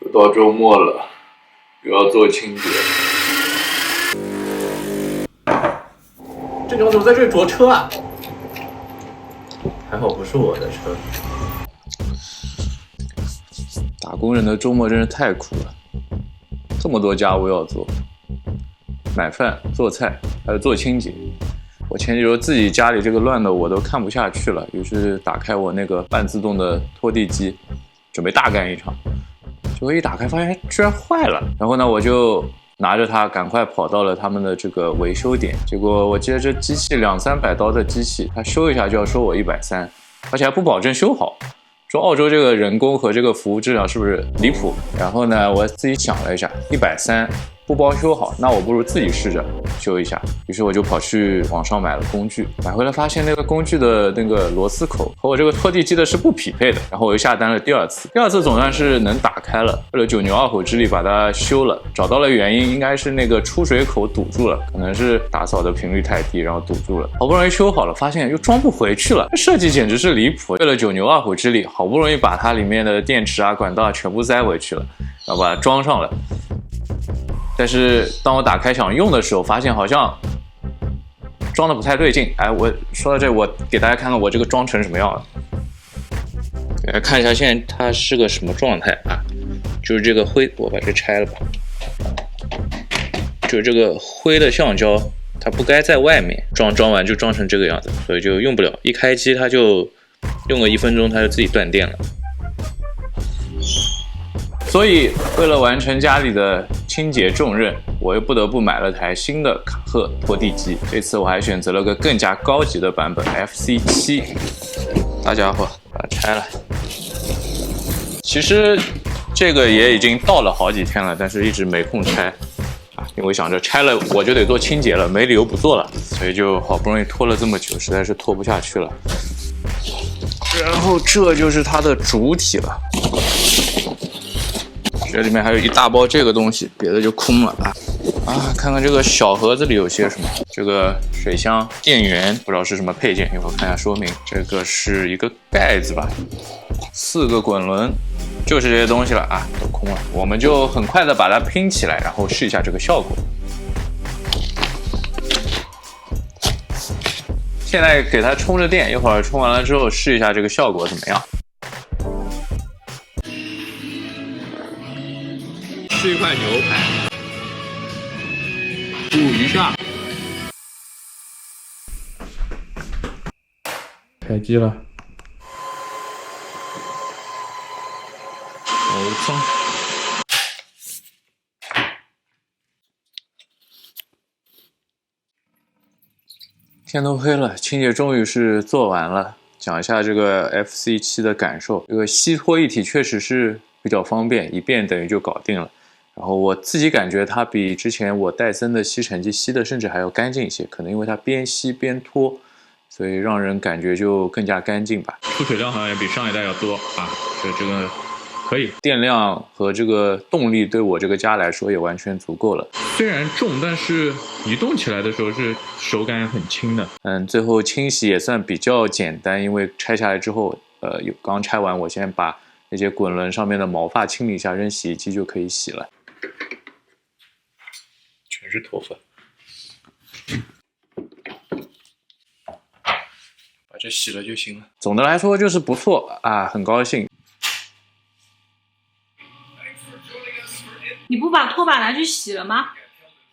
又到周末了，又要做清洁。这牛怎么在这里着车啊？还好不是我的车。打工人的周末真是太苦了，这么多家务要做，买饭、做菜，还有做清洁。我前几周自己家里这个乱的我都看不下去了，于是打开我那个半自动的拖地机，准备大干一场。结果一打开发现居然坏了，然后呢我就拿着它赶快跑到了他们的这个维修点。结果我记得这机器200-300刀的机器，它修一下就要收我130，而且还不保证修好。说澳洲这个人工和这个服务质量是不是离谱？然后呢，我自己想了一下，130不包修好，那我不如自己试着修一下。于是我就跑去网上买了工具，买回来发现那个工具的那个螺丝口和我这个拖地机的是不匹配的。然后我又下单了第二次总算是能打开了，费了9牛2虎之力把它修了，找到了原因，应该是那个出水口堵住了，可能是打扫的频率太低，然后堵住了。好不容易修好了，发现又装不回去了，这设计简直是离谱。费了9牛2虎之力，好不容易把它里面的电池啊、管道啊全部塞回去了，然后把它装上了。但是当我打开想用的时候，发现好像装的不太对劲。哎，我说到这，我给大家看看我这个装成什么样了。来看一下现在它是个什么状态啊？就是这个灰，我把这拆了吧。就是这个灰的橡胶，它不该在外面装完就装成这个样子，所以就用不了。一开机它就用个1分钟，它就自己断电了。所以为了完成家里的清洁重任，我又不得不买了台新的卡赫拖地机。这次我还选择了个更加高级的版本 FC7。大家伙，把它拆了。其实这个也已经到了好几天了，但是一直没空拆啊，因为想着拆了我就得做清洁了，没理由不做了，所以就好不容易拖了这么久，实在是拖不下去了。然后这就是它的主体了。这里面还有一大包这个东西，别的就空了啊！看看这个小盒子里有些什么？这个水箱、电源，不知道是什么配件，一会儿看一下说明。这个是一个盖子吧，4个滚轮，就是这些东西了啊，都空了。我们就很快的把它拼起来，然后试一下这个效果。现在给它充着电，一会儿充完了之后试一下这个效果怎么样。吃一块牛排，煮一下，开机了，好脏。天都黑了，清洁终于是做完了。讲一下这个 FC7的感受，这个吸拖一体确实是比较方便，一遍等于就搞定了。然后我自己感觉它比之前我戴森的吸尘机吸的甚至还要干净一些，可能因为它边吸边拖，所以让人感觉就更加干净吧。出水量好像也比上一代要多啊，所以这个可以。电量和这个动力对我这个家来说也完全足够了。虽然重，但是移动起来的时候是手感很轻的。最后清洗也算比较简单，因为拆下来之后，刚拆完，我先把那些滚轮上面的毛发清理一下，扔洗衣机就可以洗了。全是头发，把这洗了就行了。总的来说就是不错啊，很高兴。你不把拖把拿去洗了吗？